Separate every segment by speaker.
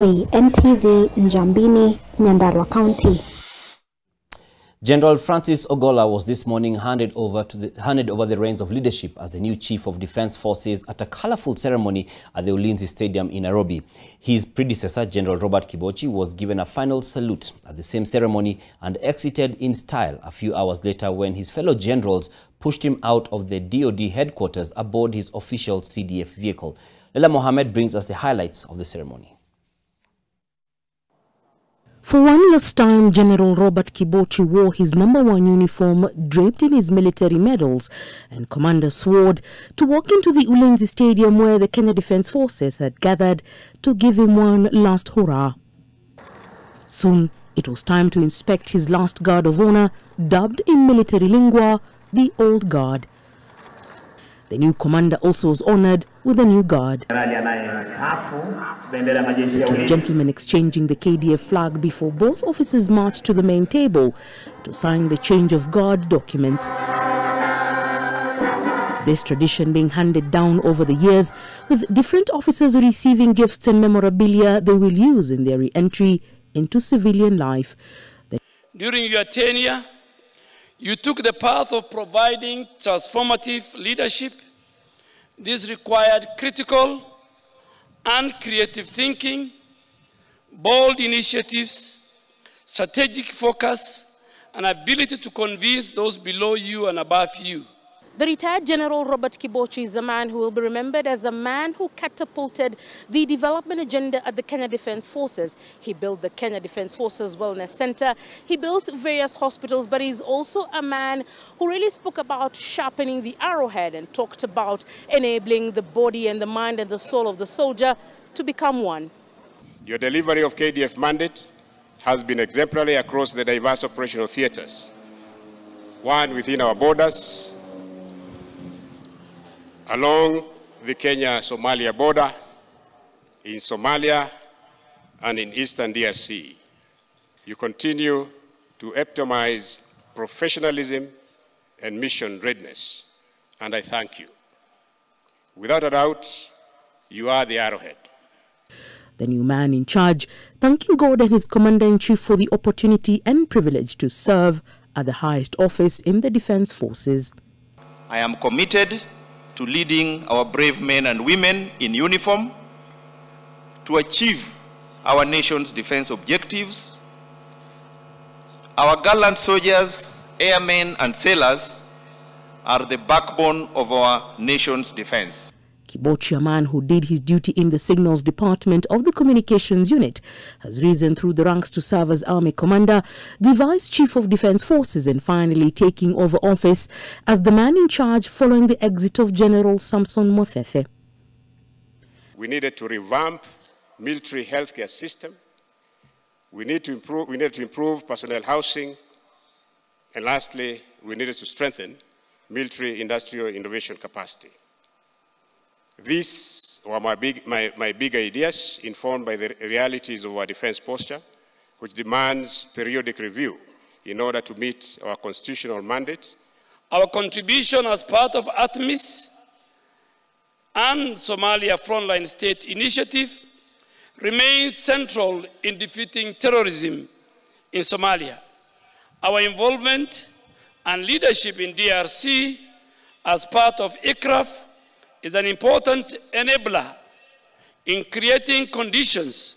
Speaker 1: NTV Njambini, Nyandarua County.
Speaker 2: General Francis Ogolla was this morning handed over the reins of leadership as the new Chief of Defence Forces at a colourful ceremony at the Ulinzi Stadium in Nairobi. His predecessor, General Robert Kibochi, was given a final salute at the same ceremony and exited in style a few hours later when his fellow generals pushed him out of the DOD headquarters aboard his official CDF vehicle. Leila Mohammed brings us the highlights of the ceremony.
Speaker 3: For one last time, General Robert Kibochi wore his #1 uniform draped in his military medals and commander's sword to walk into the Ulinzi Stadium where the Kenya Defence Forces had gathered to give him one last hurrah. Soon, it was time to inspect his last guard of honor, dubbed in military lingua, the Old Guard. The new commander also was honored with a new guard. The two gentlemen exchanging the KDF flag before both officers marched to the main table to sign the change of guard documents. This tradition being handed down over the years, with different officers receiving gifts and memorabilia they will use in their re-entry into civilian life.
Speaker 4: During your tenure, you took the path of providing transformative leadership. This required critical and creative thinking, bold initiatives, strategic focus, and ability to convince those below you and above you.
Speaker 3: The retired General Robert Kibochi is a man who will be remembered as a man who catapulted the development agenda at the Kenya Defence Forces. He built the Kenya Defence Forces Wellness Center. He built various hospitals, but he's also a man who really spoke about sharpening the arrowhead and talked about enabling the body and the mind and the soul of the soldier to become one.
Speaker 5: Your delivery of KDF mandate has been exemplary across the diverse operational theaters, one within our borders, along the Kenya-Somalia border, in Somalia, and in Eastern DRC. You continue to epitomize professionalism and mission readiness, and I thank you. Without a doubt, you are the arrowhead.
Speaker 3: The new man in charge, thanking God and his Commander-in-Chief for the opportunity and privilege to serve at the highest office in the Defence Forces.
Speaker 6: I am committed to leading our brave men and women in uniform to achieve our nation's defense objectives. Our gallant soldiers, airmen and sailors are the backbone of our nation's defense.
Speaker 3: Kibochi, a man who did his duty in the signals department of the communications unit, has risen through the ranks to serve as Army Commander, the Vice Chief of Defence Forces, and finally taking over office as the man in charge following the exit of General Samson Mothefe.
Speaker 5: We needed to revamp military healthcare system. We needed to improve personnel housing. And lastly, we needed to strengthen military industrial innovation capacity. These were my big ideas, informed by the realities of our defense posture, which demands periodic review in order to meet our constitutional mandate.
Speaker 4: Our contribution as part of ATMIS and Somalia Frontline State Initiative remains central in defeating terrorism in Somalia. Our involvement and leadership in DRC as part of ICRAF is an important enabler in creating conditions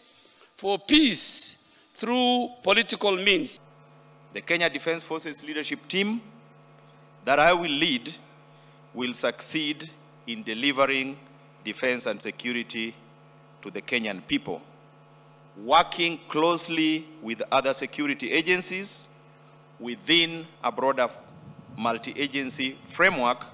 Speaker 4: for peace through political means.
Speaker 6: The Kenya Defence Forces leadership team that I will lead will succeed in delivering defense and security to the Kenyan people, working closely with other security agencies within a broader multi-agency framework.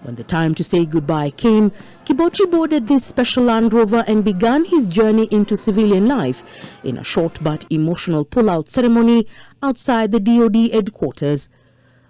Speaker 3: When the time to say goodbye came, Kibochi boarded this special Land Rover and began his journey into civilian life in a short but emotional pull-out ceremony outside the DOD headquarters.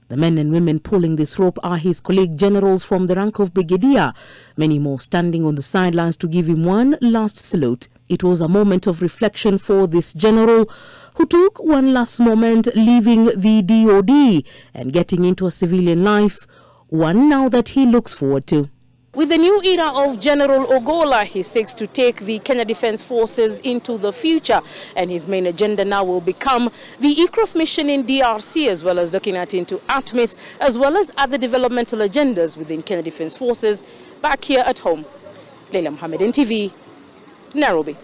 Speaker 3: The men and women pulling this rope are his colleague generals from the rank of brigadier, many more standing on the sidelines to give him one last salute. It was a moment of reflection for this general, who took one last moment leaving the DOD and getting into a civilian life, one now that he looks forward to. With the new era of General Ogolla, he seeks to take the Kenya Defence Forces into the future, and his main agenda now will become the ECROF mission in DRC, as well as looking at into ATMIS, as well as other developmental agendas within Kenya Defence Forces back here at home. Leila Mohammed, NTV, Nairobi.